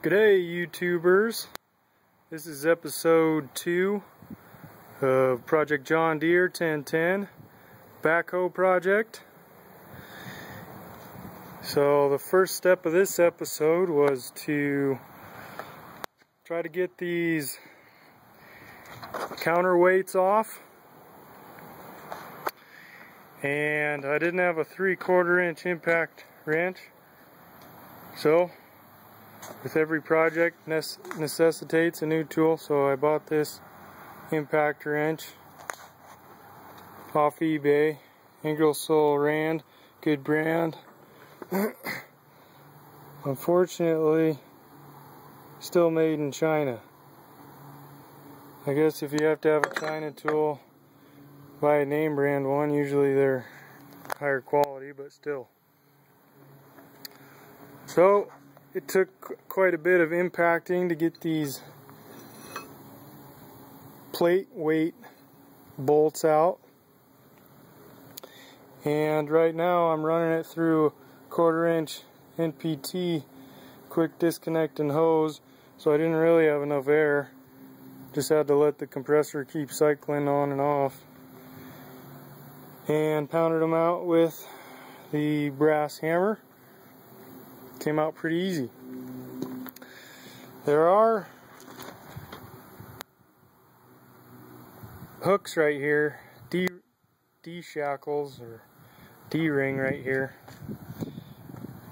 G'day YouTubers, this is episode 2 of Project John Deere 1010 backhoe project. So the first step of this episode was to try to get these counterweights off, and I didn't have a 3/4 inch impact wrench, so with every project necessitates a new tool, so I bought this impact wrench off eBay. Ingersoll Rand, good brand. Unfortunately, still made in China. I guess if you have to have a China tool, buy a name brand one. Usually they're higher quality, but still. So it took quite a bit of impacting to get these plate weight bolts out, and right now I'm running it through a 1/4 inch NPT quick disconnecting hose, so I didn't really have enough air. Just had to let the compressor keep cycling on and off, and pounded them out with the brass hammer. Came out pretty easy. There are hooks right here, D shackles or D ring right here,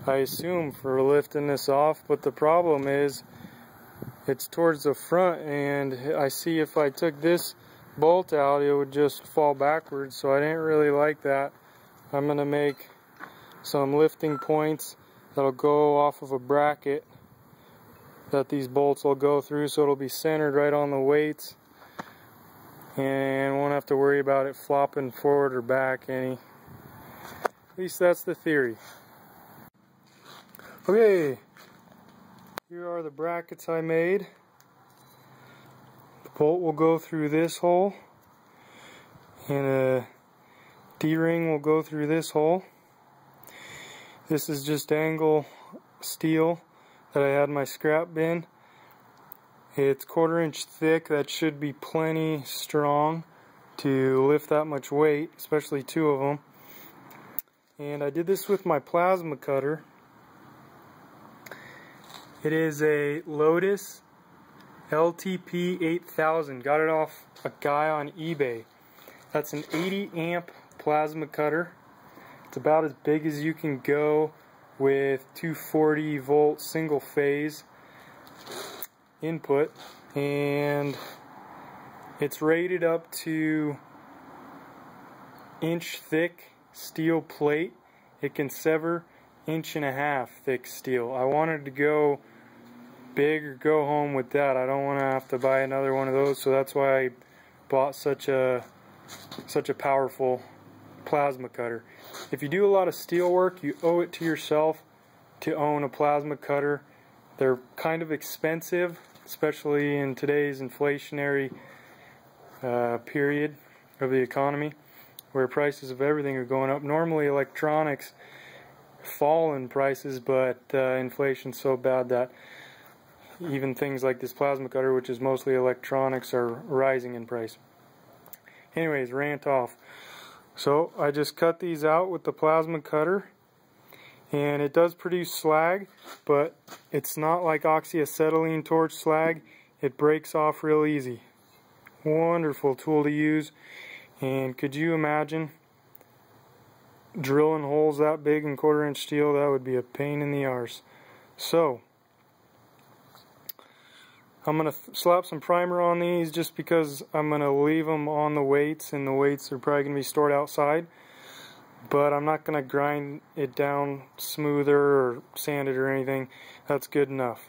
I assume for lifting this off, but the problem is it's towards the front, and I see if I took this bolt out it would just fall backwards, so I didn't really like that. I'm going to make some lifting points that'll go off of a bracket that these bolts will go through, so it'll be centered right on the weights and won't have to worry about it flopping forward or back any. At least that's the theory. Okay, here are the brackets I made. The bolt will go through this hole, and a D-ring will go through this hole. This is just angle steel that I had in my scrap bin. It's 1/4 inch thick. That should be plenty strong to lift that much weight, especially 2 of them. And I did this with my plasma cutter. It is a Lotus LTP 8000. Got it off a guy on eBay. That's an 80 amp plasma cutter. It's about as big as you can go with 240 volt single phase input, and it's rated up to inch thick steel plate. It can sever 1.5 inch thick steel. I wanted to go big or go home with that. I don't want to have to buy another one of those, so that's why I bought such a powerful plasma cutter. If you do a lot of steel work, you owe it to yourself to own a plasma cutter. They're kind of expensive, especially in today's inflationary period of the economy, where prices of everything are going up. Normally electronics fall in prices, but inflation's so bad that even things like this plasma cutter, which is mostly electronics, are rising in price. Anyways, rant off. So I just cut these out with the plasma cutter, and it does produce slag, but it's not like oxyacetylene torch slag. It breaks off real easy. Wonderful tool to use. And could you imagine drilling holes that big in 1/4 inch steel? That would be a pain in the arse. So I'm going to slap some primer on these just because I'm going to leave them on the weights, and the weights are probably going to be stored outside. But I'm not going to grind it down smoother or sand it or anything. That's good enough.